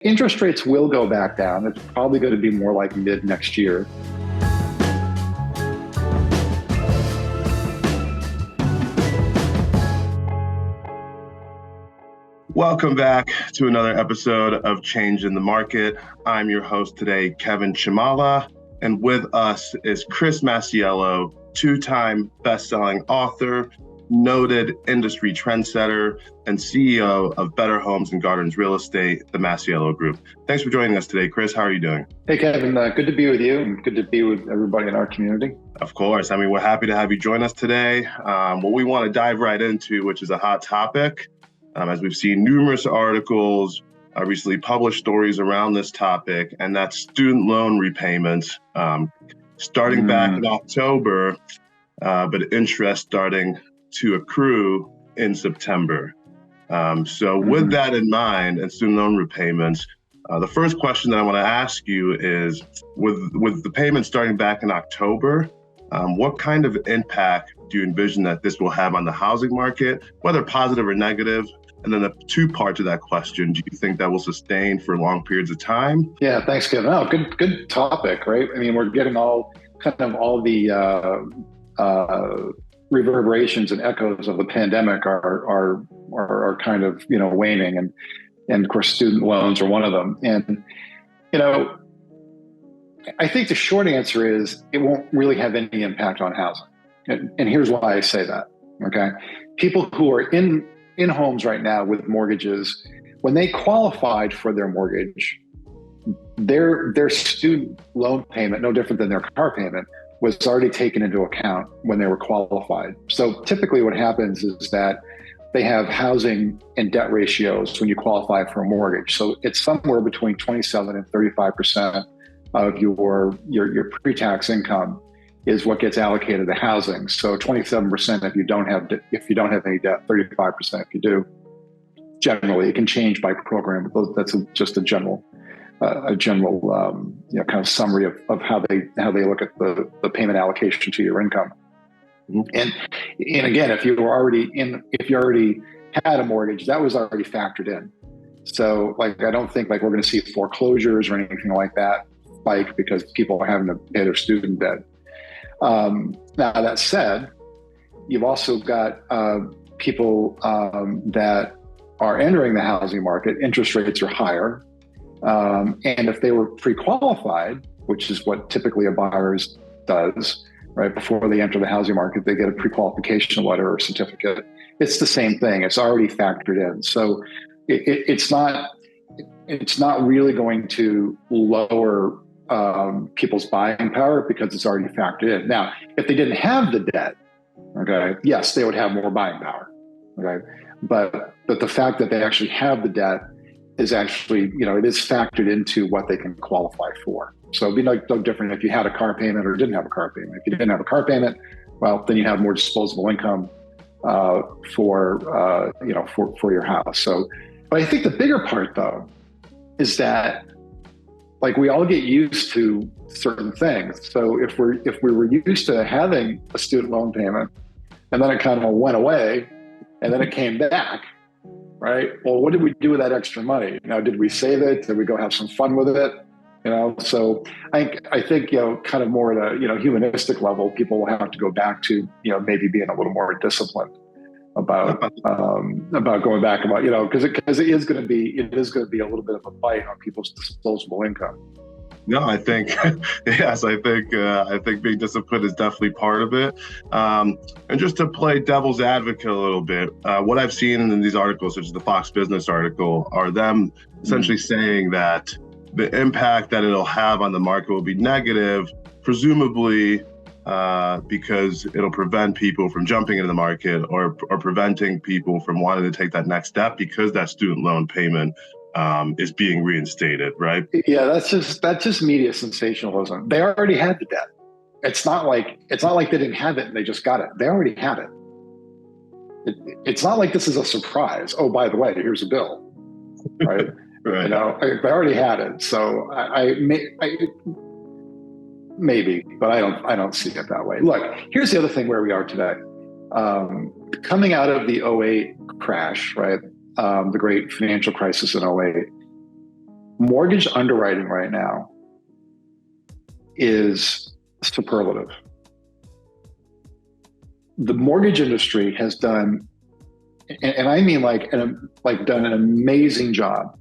Interest rates will go back down. It's probably going to be more like mid next year. Welcome back to another episode of Change in the Market. I'm your host today, Kevin Chimala, and with us is Chris Masiello, two-time best-selling author, noted industry trendsetter, and CEO of Better Homes and Gardens Real Estate, the Masiello Group. Thanks for joining us today, Chris. How are you doing? Hey, Kevin. Good to be with you and good to be with everybody in our community. Of course. We're happy to have you join us today. What we want to dive right into, which is a hot topic, as we've seen numerous articles, recently published stories around this topic, and that's student loan repayments starting back in October, but interest starting to accrue in September. With that in mind and student loan repayments, the first question that I want to ask you is, with the payments starting back in October, what kind of impact do you envision that this will have on the housing market, whether positive or negative? And then the two parts of that question, do you think that will sustain for long periods of time? Yeah, thanks, Kevin. Oh, good topic, right? We're getting all the reverberations and echoes of the pandemic are kind of, waning, and of course student loans are one of them. And I think the short answer is it won't really have any impact on housing. And here's why I say that. Okay, people who are in homes right now with mortgages, when they qualified for their mortgage, their student loan payment, no different than their car payment, was already taken into account when they were qualified. So typically what happens is that they have housing and debt ratios when you qualify for a mortgage. So it's somewhere between 27 and 35% of your pre-tax income is what gets allocated to housing. So 27% if you don't have any debt, 35% if you do. Generally, it can change by program, but that's just a general kind of summary of how they look at the payment allocation to your income. And again, if you already had a mortgage, that was already factored in. So I don't think we're going to see foreclosures or anything like that spike because people are having to pay their student debt. Now that said, you've also got people that are entering the housing market. Interest rates are higher. And if they were pre-qualified, which is what typically a buyer does, right? Before they enter the housing market, they get a pre-qualification letter or certificate. It's the same thing. It's already factored in. So it's not really going to lower people's buying power because it's already factored in. Now, if they didn't have the debt, okay, yes, they would have more buying power, okay? But the fact that they actually have the debt is actually, it is factored into what they can qualify for. So it'd be no different if you had a car payment or didn't have a car payment. If you didn't have a car payment, well, then you have more disposable income for your house. So, but I think the bigger part though is that we all get used to certain things. So if we were used to having a student loan payment and then it kind of went away and then it came back, right? Well, what did we do with that extra money? Did we save it? Did we go have some fun with it? So I think kind of more at a humanistic level, people will have to go back to maybe being a little more disciplined about going back because it is going to be a little bit of a bite on people's disposable income. No, I think yes, I think being disciplined is definitely part of it. And just to play devil's advocate a little bit, what I've seen in these articles, such as the Fox Business article, are them essentially saying that the impact that it'll have on the market will be negative, presumably because it'll prevent people from jumping into the market or preventing people from wanting to take that next step because that student loan payment is being reinstated, right? Yeah, that's just media sensationalism. They already had the debt. It's not like they didn't have it and they just got it. They already had it. It's not like this is a surprise. Oh, by the way, here's a bill, right? Right. They already had it. So I maybe, but I don't see it that way. Look, here's the other thing where we are today. Coming out of the '08 crash, right? The great financial crisis in '08, Mortgage underwriting right now is superlative. The mortgage industry has done, and I mean done an amazing job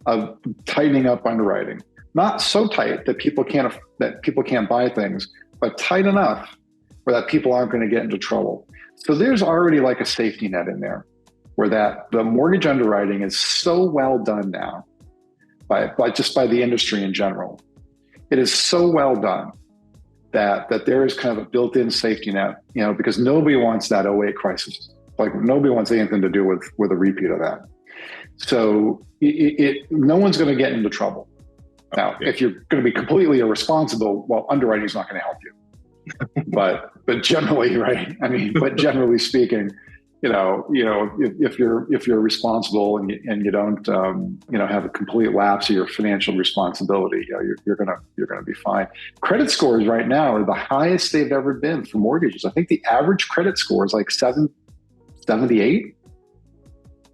of tightening up underwriting. Not so tight that people can't buy things, but tight enough where that people aren't going to get into trouble. So there's already like a safety net in there, where that the mortgage underwriting is so well done now by the industry in general. It is so well done that there is kind of a built-in safety net, because nobody wants that '08 crisis. Like nobody wants anything to do with a repeat of that. So no one's going to get into trouble. Now, if you're going to be completely irresponsible, well, underwriting is not going to help you. but generally, right? I mean, but generally speaking, if you're responsible and you don't have a complete lapse of your financial responsibility, you're gonna be fine. Credit scores right now are the highest they've ever been for mortgages. I think the average credit score is like 778.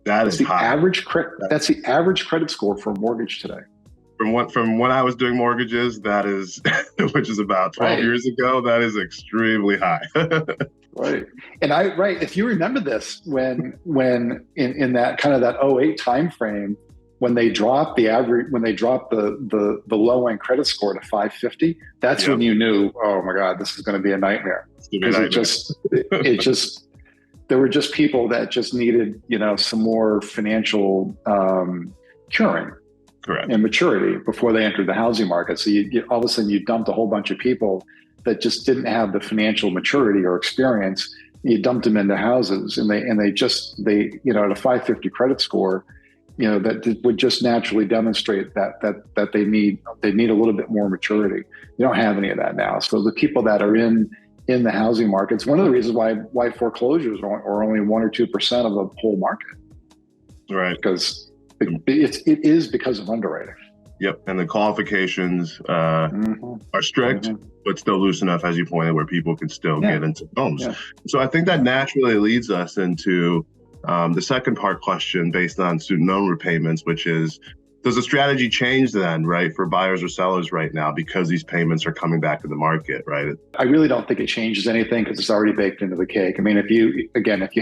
That's the average credit score for a mortgage today. From when I was doing mortgages, that is, which is about 12 years ago, that is extremely high. Right. And if you remember this, when in that kind of that '08 timeframe, when they dropped the low end credit score to 550, that's when you knew, oh my God, this is going to be a nightmare. Because there were just people that just needed, some more financial curing. Correct. And maturity before they entered the housing market. So you all of a sudden you dumped a whole bunch of people that just didn't have the financial maturity or experience. You dumped them into houses, and they at a 550 credit score, that would just naturally demonstrate that they need a little bit more maturity. You don't have any of that now. So the people that are in the housing markets, one of the reasons why foreclosures are only 1 or 2% of the whole market. Right. Because it is because of underwriting. Yep, and the qualifications are strict, but still loose enough, as you pointed, where people can still get into homes. Yeah. So I think that naturally leads us into the second part question based on student loan repayments, which is, does the strategy change then, right, for buyers or sellers right now because these payments are coming back to the market, right? I really don't think it changes anything because it's already baked into the cake. I mean, if you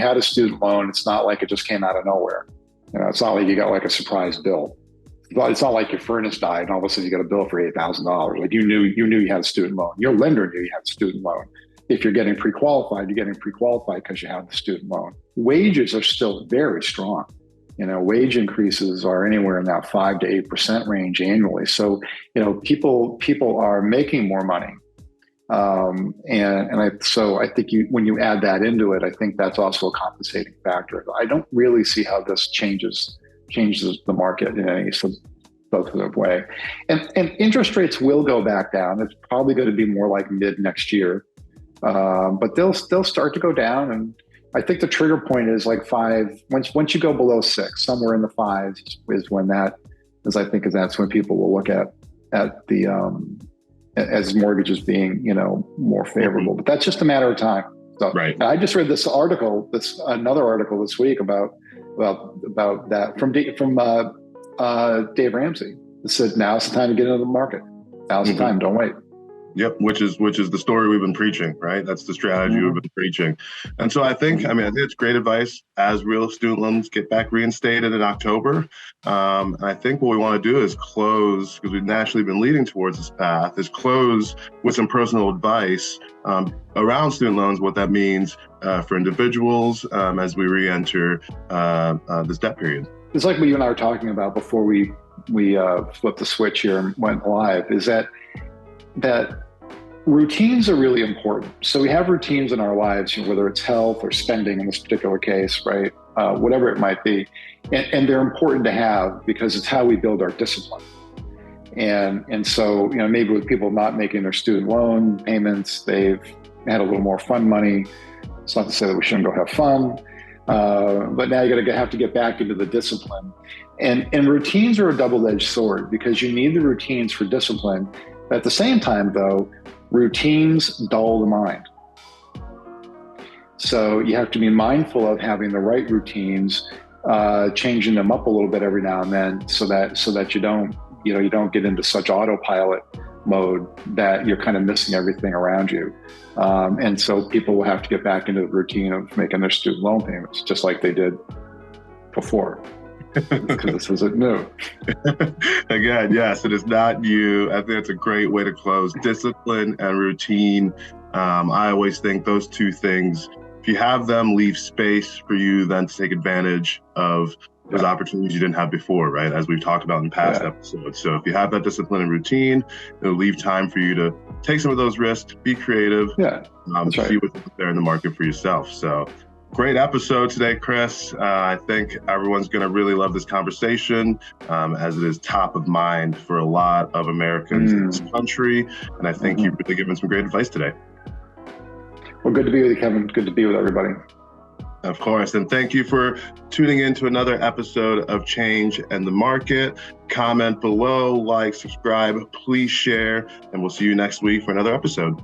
had a student loan, it's not like it just came out of nowhere. It's not like you got like a surprise bill. It's not like your furnace died and all of a sudden you got a bill for $8,000. Like you knew you had a student loan. Your lender knew you had a student loan. If you're getting pre-qualified, you're getting pre-qualified because you have the student loan. Wages are still very strong. Wage increases are anywhere in that 5 to 8% range annually. So, people are making more money. So I think when you add that into it, I think that's also a compensating factor. I don't really see how this changes the market in any substantive way. And interest rates will go back down. It's probably going to be more like mid next year, but they'll start to go down. And I think the trigger point is like 5. Once you go below 6, somewhere in the 5s is when that's when people will look at the as mortgages being, more favorable. But that's just a matter of time. So right. I just read another article this week about that from Dave Ramsey. It said, now's the time to get into the market. Now's the time. Don't wait. Yep, which is the story we've been preaching, right? That's the strategy we've been preaching. And so I think it's great advice as real student loans get back reinstated in October. And I think what we want to do is close, because we've naturally been leading towards this path, is close with some personal advice around student loans, what that means for individuals as we re-enter this debt period. It's like what you and I were talking about before we flipped the switch here and went live, is that routines are really important. So we have routines in our lives, whether it's health or spending in this particular case, right? Whatever it might be. And they're important to have because it's how we build our discipline. And so, maybe with people not making their student loan payments, they've had a little more fun money. It's not to say that we shouldn't go have fun, but now you're going to have to get back into the discipline. And routines are a double-edged sword because you need the routines for discipline. At the same time, though, routines dull the mind. So you have to be mindful of having the right routines changing them up a little bit every now and then, so that you don't get into such autopilot mode that you're kind of missing everything around you. And so people will have to get back into the routine of making their student loan payments just like they did before, because this isn't new. Again, yes, it is not new. I think it's a great way to close. Discipline and routine. I always think those two things, if you have them, leave space for you then to take advantage of those opportunities you didn't have before, right? As we've talked about in past episodes. So if you have that discipline and routine, it'll leave time for you to take some of those risks, be creative, see what's there in the market for yourself. So great episode today, Chris. I think everyone's going to really love this conversation, as it is top of mind for a lot of Americans in this country. And I think you've really given some great advice today. Well, good to be with you, Kevin. Good to be with everybody. Of course. And thank you for tuning in to another episode of Change and the Market. Comment below, like, subscribe, please share, and we'll see you next week for another episode.